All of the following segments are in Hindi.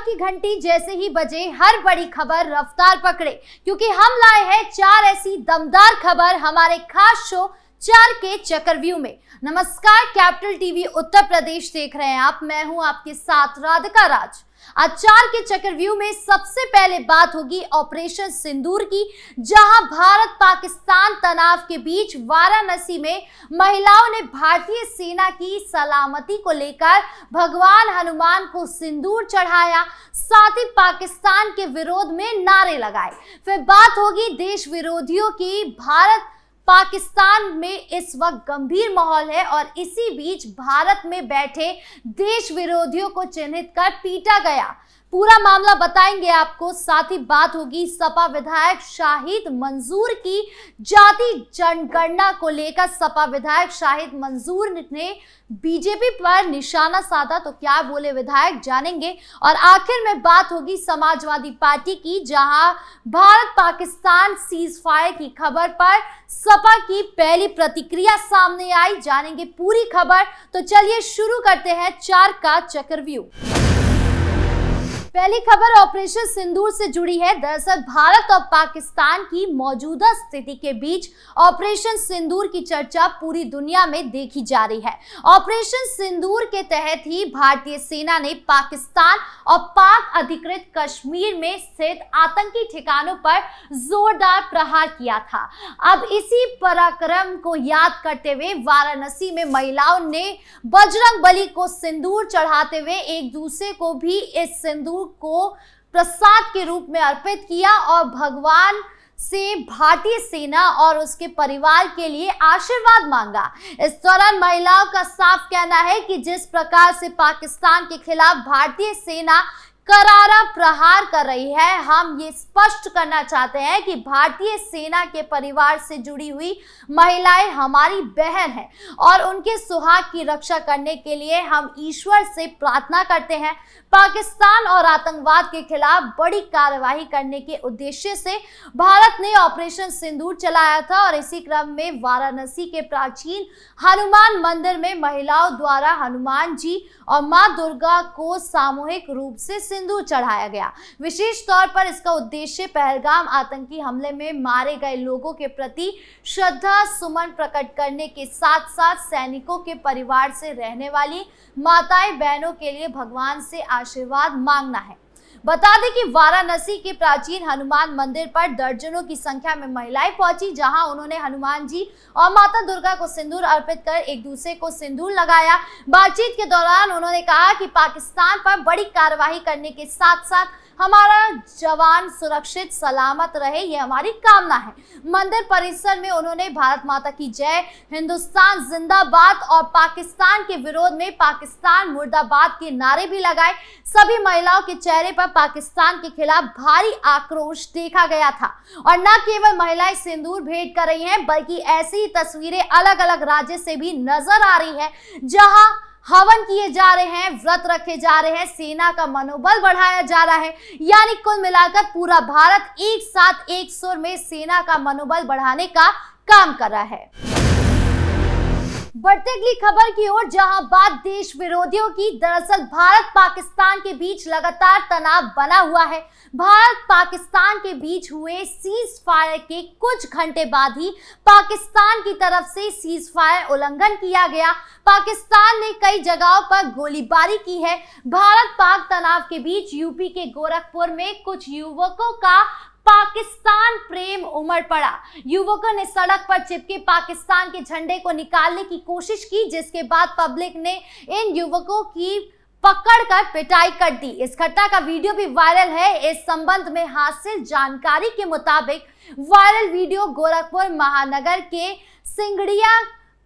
की घंटी जैसे ही बजे हर बड़ी खबर रफ्तार पकड़े, क्योंकि हम लाए हैं 4 ऐसी दमदार खबर हमारे खास शो 4 के चक्रव्यूह में। नमस्कार, कैपिटल टीवी उत्तर प्रदेश देख रहे हैं आप। मैं हूं आपके साथ राधिका राज। आज 4 के चक्रव्यूह में सबसे पहले बात होगी ऑपरेशन सिंदूर की, जहां भारत पाकिस्तान तनाव के बीच वाराणसी में महिलाओं ने भारतीय सेना की सलामती को लेकर भगवान हनुमान को सिंदूर चढ़ाया, साथ ही पाकिस्तान के विरोध में नारे लगाए। फिर बात होगी देश विरोधियों की। भारत पाकिस्तान में इस वक्त गंभीर माहौल है और इसी बीच भारत में बैठे देश विरोधियों को चिन्हित कर पीटा गया। पूरा मामला बताएंगे आपको। साथ ही बात होगी सपा विधायक शाहिद मंसूर की। जाति जनगणना को लेकर सपा विधायक शाहिद मंसूर ने बीजेपी पर निशाना साधा, तो क्या बोले विधायक, जानेंगे। और आखिर में बात होगी समाजवादी पार्टी की, जहां भारत पाकिस्तान सीज फायर की खबर पर सपा की पहली प्रतिक्रिया सामने आई। जानेंगे पूरी खबर। तो चलिए शुरू करते हैं 4 का चक्रव्यूह। पहली खबर ऑपरेशन सिंदूर से जुड़ी है। दरअसल भारत और पाकिस्तान की मौजूदा स्थिति के बीच ऑपरेशन सिंदूर की चर्चा पूरी दुनिया में देखी जा रही है। ऑपरेशन सिंदूर के तहत ही भारतीय सेना ने पाकिस्तान और पाक अधिकृत कश्मीर में स्थित आतंकी ठिकानों पर जोरदार प्रहार किया था। अब इसी पराक्रम को याद करते हुए वाराणसी में महिलाओं ने बजरंग बली को सिंदूर चढ़ाते हुए एक दूसरे को भी इस सिंदूर को प्रसाद के रूप में अर्पित किया और भगवान से भारतीय सेना और उसके परिवार के लिए आशीर्वाद मांगा। इस दौरान महिलाओं का साफ कहना है कि जिस प्रकार से पाकिस्तान के खिलाफ भारतीय सेना करारा प्रहार कर रही है, हम ये स्पष्ट करना चाहते हैं कि भारतीय सेना के परिवार से जुड़ी हुई महिलाएं हमारी बहन हैं और उनके सुहाग की रक्षा करने के लिए हम ईश्वर से प्रार्थना करते हैं। पाकिस्तान और आतंकवाद के खिलाफ बड़ी कार्यवाही करने के उद्देश्य से भारत ने ऑपरेशन सिंदूर चलाया था और इसी क्रम में वाराणसी के प्राचीन हनुमान मंदिर में महिलाओं द्वारा हनुमान जी और मां दुर्गा को सामूहिक रूप से सिंदूर चढ़ाया गया। विशेष तौर पर इसका उद्देश्य पहलगाम आतंकी हमले में मारे गए लोगों के प्रति श्रद्धा सुमन प्रकट करने के साथ साथ सैनिकों के परिवार से रहने वाली माताएं बहनों के लिए भगवान से आशीर्वाद मांगना है। बता दें कि वाराणसी के प्राचीन हनुमान मंदिर पर दर्जनों की संख्या में महिलाएं पहुंची, जहां उन्होंने हनुमान जी और माता दुर्गा को सिंदूर अर्पित कर एक दूसरे को सिंदूर लगाया। बातचीत के दौरान उन्होंने कहा कि पाकिस्तान पर बड़ी कार्रवाई करने के साथ साथ हमारा जवान सुरक्षित सलामत रहे, ये हमारी कामना है। मंदिर परिसर में उन्होंने भारत माता की जय, हिंदुस्तान जिंदाबाद और पाकिस्तान के विरोध में पाकिस्तान मुर्दाबाद के नारे भी लगाए। सभी महिलाओं के चेहरे पर पाकिस्तान के खिलाफ भारी आक्रोश देखा गया था और न केवल महिलाएं सिंदूर भेंट कर रही हैं, बल्कि ऐसी तस्वीरें अलग अलग राज्य से भी नजर आ रही है, जहां हवन किए जा रहे हैं, व्रत रखे जा रहे हैं, सेना का मनोबल बढ़ाया जा रहा है। यानी कुल मिलाकर पूरा भारत एक साथ एक सुर में सेना का मनोबल बढ़ाने का काम कर रहा है। बढ़ते अगली खबर की ओर, जहां बात देश विरोधियों की। दरअसल भारत पाकिस्तान के बीच लगातार तनाव बना हुआ है। भारत पाकिस्तान के बीच हुए सीज फायर के कुछ घंटे बाद ही पाकिस्तान की तरफ से सीज फायर उल्लंघन किया गया। पाकिस्तान ने कई जगहों पर गोलीबारी की है। भारत पाक तनाव के बीच यूपी के गोरखपुर में कुछ युवकों का पाकिस्तान प्रेम उमड़ पड़ा। युवकों ने सड़क पर चिपके पाकिस्तान के झंडे को निकालने की कोशिश की, जिसके बाद पब्लिक ने इन युवकों की पकड़कर पिटाई कर दी। इस घटना का वीडियो भी वायरल है। इस संबंध में हासिल जानकारी के मुताबिक वायरल वीडियो गोरखपुर महानगर के सिंगड़िया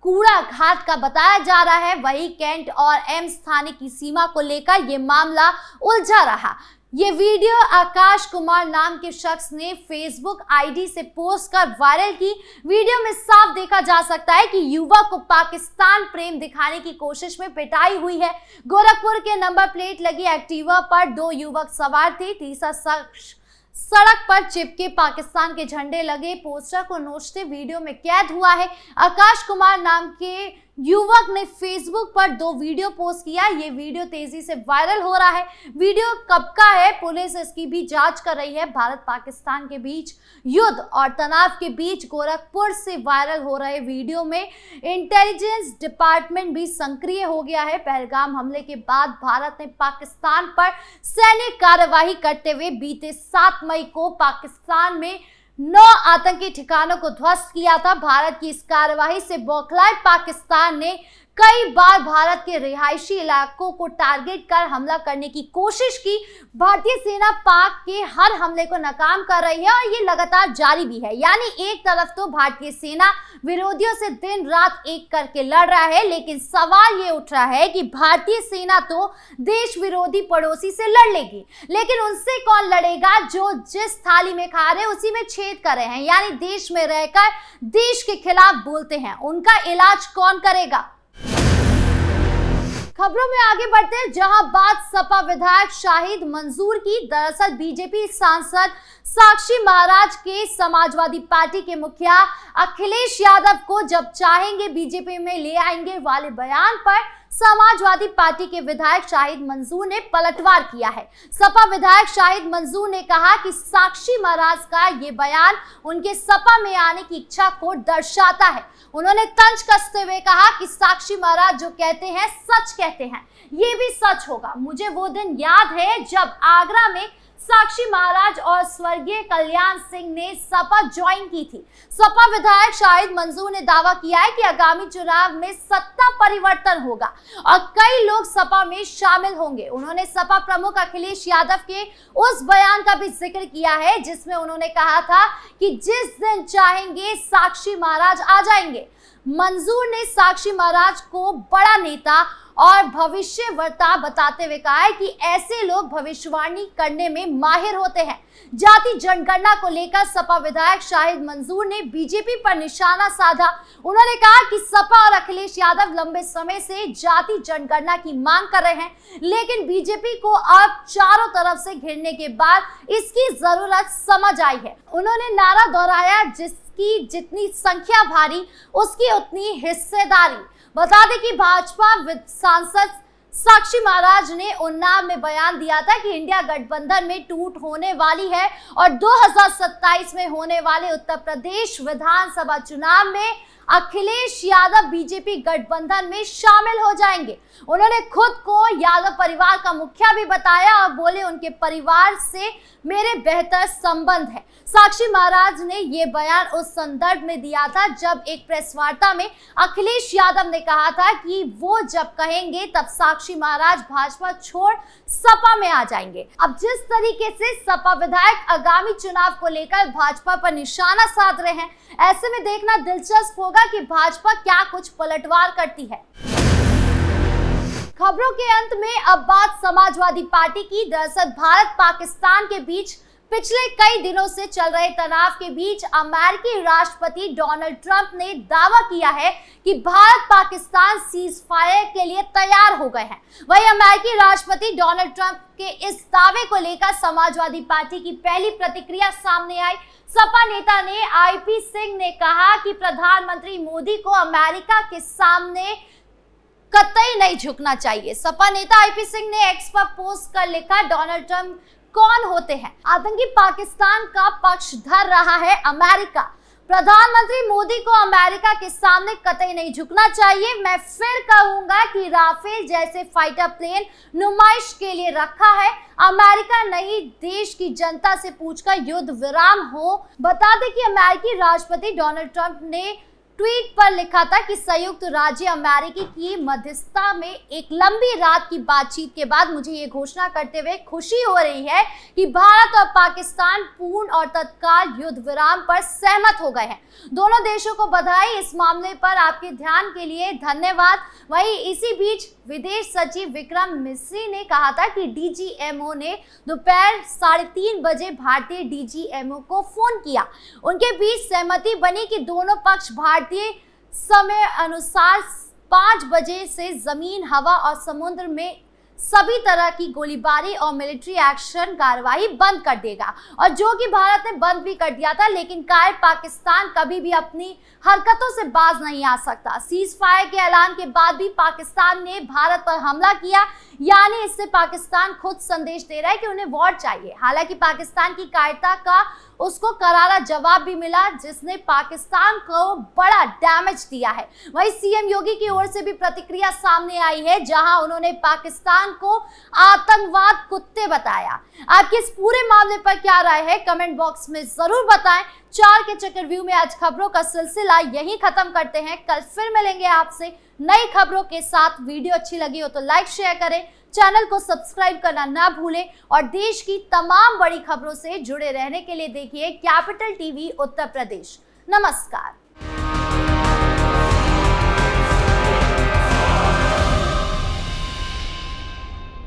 कूड़ा घाट का बताया जा रहा है। वही कैंट और एम्स थाने की सीमा को लेकर यह मामला उलझा रहा। ये वीडियो आकाश कुमार नाम के शख्स ने फेसबुक आईडी से पोस्ट कर वायरल की। वीडियो में साफ देखा जा सकता है कि युवक को पाकिस्तान प्रेम दिखाने की कोशिश में पिटाई हुई है। गोरखपुर के नंबर प्लेट लगी एक्टिवा पर 2 युवक सवार थे। तीसरा शख्स सड़क पर चिपके पाकिस्तान के झंडे लगे पोस्टर को नोचते वीडियो में कैद हुआ है। आकाश कुमार नाम के युवक ने फेसबुक पर 2 वीडियो पोस्ट किया। ये वीडियो तेजी से वायरल हो रहा है। वीडियो कब का है, पुलिस इसकी भी जांच कर रही है। भारत पाकिस्तान के बीच युद्ध और तनाव के बीच गोरखपुर से वायरल हो रहे वीडियो में इंटेलिजेंस डिपार्टमेंट भी सक्रिय हो गया है। पहलगाम हमले के बाद भारत ने पाकिस्तान पर सैन्य कार्यवाही करते हुए बीते 7 मई को पाकिस्तान में 9 आतंकी ठिकानों को ध्वस्त किया था। भारत की इस कार्यवाही से बौखलाए पाकिस्तान ने कई बार भारत के रिहायशी इलाकों को टारगेट कर हमला करने की कोशिश की। भारतीय सेना पाक के हर हमले को नाकाम कर रही है और ये लगातार जारी भी है। यानी एक तरफ तो भारतीय सेना विरोधियों से दिन रात एक करके लड़ रहा है, लेकिन सवाल ये उठ रहा है कि भारतीय सेना तो देश विरोधी पड़ोसी से लड़ लेगी, लेकिन उनसे कौन लड़ेगा जो जिस थाली में खा रहे उसी में छेद कर रहे हैं, यानी देश में रहकर देश के खिलाफ बोलते हैं। उनका इलाज कौन करेगा? खबरों में आगे बढ़ते हैं, जहां बात सपा विधायक शाहिद मंसूर की। दरअसल बीजेपी सांसद साक्षी महाराज के समाजवादी पार्टी के मुखिया अखिलेश यादव को जब चाहेंगे बीजेपी में ले आएंगे वाले बयान पर समाजवादी पार्टी के विधायक शाहिद मंसूर ने पलटवार किया है। सपा विधायक शाहिद मंसूर ने कहा कि साक्षी महाराज का ये बयान उनके सपा में आने की इच्छा को दर्शाता है। उन्होंने तंज कसते हुए कहा कि साक्षी महाराज जो कहते हैं सच कहते हैं, ये भी सच होगा। मुझे वो दिन याद है जब आगरा में साक्षी महाराज और स्वर्गीय कल्याण सिंह ने सपा ज्वाइन की थी। सपा विधायक शाहिद मंसूर ने दावा किया है कि आगामी चुनाव में सत्ता परिवर्तन होगा और कई लोग सपा में शामिल होंगे। उन्होंने सपा प्रमुख अखिलेश यादव के उस बयान का भी जिक्र किया है जिसमें उन्होंने कहा था कि जिस दिन चाहेंगे साक्षी महाराज आ जाएंगे। मंसूर ने साक्षी महाराज को बड़ा नेता और भविष्यवक्ता बताते हुए कहा है कि ऐसे लोग भविष्यवाणी करने में माहिर होते हैं। जाति जनगणना को लेकर सपा विधायक शाहिद मंसूर ने बीजेपी पर निशाना साधा। उन्होंने कहा कि सपा और अखिलेश यादव लंबे समय से जाति जनगणना की मांग कर रहे हैं, लेकिन बीजेपी को अब चारों तरफ से घिरने के बाद इसकी जरूरत समझ आई है। उन्होंने नारा दोहराया, जिसकी जितनी संख्या भारी उसकी उतनी हिस्सेदारी। बता दें कि भाजपा सांसद साक्षी महाराज ने उन्नाव में बयान दिया था कि इंडिया गठबंधन में टूट होने वाली है और 2027 में होने वाले उत्तर प्रदेश विधानसभा चुनाव में अखिलेश यादव बीजेपी गठबंधन में शामिल हो जाएंगे। उन्होंने खुद को यादव परिवार का मुखिया भी बताया और बोले उनके परिवार से मेरे बेहतर संबंध है। साक्षी महाराज ने ये बयान उस संदर्भ में दिया था जब एक प्रेस वार्ता में अखिलेश यादव ने कहा था कि वो जब कहेंगे तब साक्षी महाराज भाजपा छोड़ सपा में आ जाएंगे। अब जिस तरीके से सपा विधायक आगामी चुनाव को लेकर भाजपा पर निशाना साध रहे हैं, ऐसे में देखना दिलचस्प होगा कि भाजपा क्या कुछ पलटवार करती है। खबरों के अंत में अब बात समाजवादी पार्टी की। दरअसल भारत पाकिस्तान के बीच पिछले कई दिनों से चल रहे तनाव के बीच अमेरिकी राष्ट्रपति डोनाल्ड ट्रंप ने दावा किया है कि भारत पाकिस्तान सीज फायर के लिए तैयार हो गए हैं। वहीं अमेरिकी राष्ट्रपति डोनाल्ड ट्रंप के इस दावे को लेकर समाजवादी पार्टी की पहली प्रतिक्रिया सामने आई। सपा नेता ने आईपी सिंह ने कहा कि प्रधानमंत्री मोदी को अमेरिका के सामने कतई नहीं झुकना चाहिए। सपा नेता आईपी सिंह ने एक्स पर पोस्ट कर लिखा, डोनाल्ड ट्रंप कौन होते हैं? आतंकी पाकिस्तान का पक्ष धर रहा है अमेरिका। प्रधानमंत्री मोदी को अमेरिका के सामने कतई नहीं झुकना चाहिए। मैं फिर कहूंगा कि राफेल जैसे फाइटर प्लेन नुमाइश के लिए रखा है, अमेरिका नहीं देश की जनता से पूछकर युद्ध विराम हो। बता दें कि अमेरिकी राष्ट्रपति डोनाल्ड ट्रंप ने ट्वीट पर लिखा था कि संयुक्त राज्य अमेरिका की मध्यस्थता में एक लंबी रात की बातचीत के बाद मुझे ये घोषणा करते हुए खुशी हो रही है कि भारत और पाकिस्तान पूर्ण और तत्काल युद्ध विराम पर सहमत हो गए हैं। दोनों देशों को बधाई। इस मामले पर आपके ध्यान के लिए धन्यवाद। वहीं इसी बीच विदेश सचिव विक्रम मिस्री ने कहा था कि डीजीएमओ ने दोपहर 3:30 बजे भारतीय डीजीएमओ को फोन किया। उनके बीच सहमति बनी कि दोनों पक्ष भारतीय समय अनुसार 5 बजे से जमीन, हवा और समुद्र में सभी तरह की गोलीबारी और मिलिट्री एक्शन कार्रवाई बंद कर देगा, और जो कि भारत ने बंद भी कर दिया था। लेकिन कायर पाकिस्तान कभी भी अपनी हरकतों से बाज नहीं आ सकता। सीज फायर के ऐलान के बाद भी पाकिस्तान ने भारत पर हमला किया, यानी इससे पाकिस्तान खुद संदेश दे रहा है कि उन्हें वॉर चाहिए। हालांकि पाकिस्तान की कायरता का उसको करारा जवाब भी मिला, जिसने पाकिस्तान को बड़ा डैमेज दिया है। वहीं सीएम योगी की ओर से भी प्रतिक्रिया सामने आई है, जहां उन्होंने पाकिस्तान को आतंकवाद कुत्ते बताया। आपके इस पूरे मामले पर क्या राय है, कमेंट बॉक्स में जरूर बताएं। 4 के चक्रव्यूह में आज खबरों का सिलसिला यहीं खत्म करते हैं। कल फिर मिलेंगे आपसे नई खबरों के साथ। वीडियो अच्छी लगी हो तो लाइक शेयर करें, चैनल को सब्सक्राइब करना ना भूलें, और देश की तमाम बड़ी खबरों से जुड़े रहने के लिए देखिए कैपिटल टीवी उत्तर प्रदेश। नमस्कार।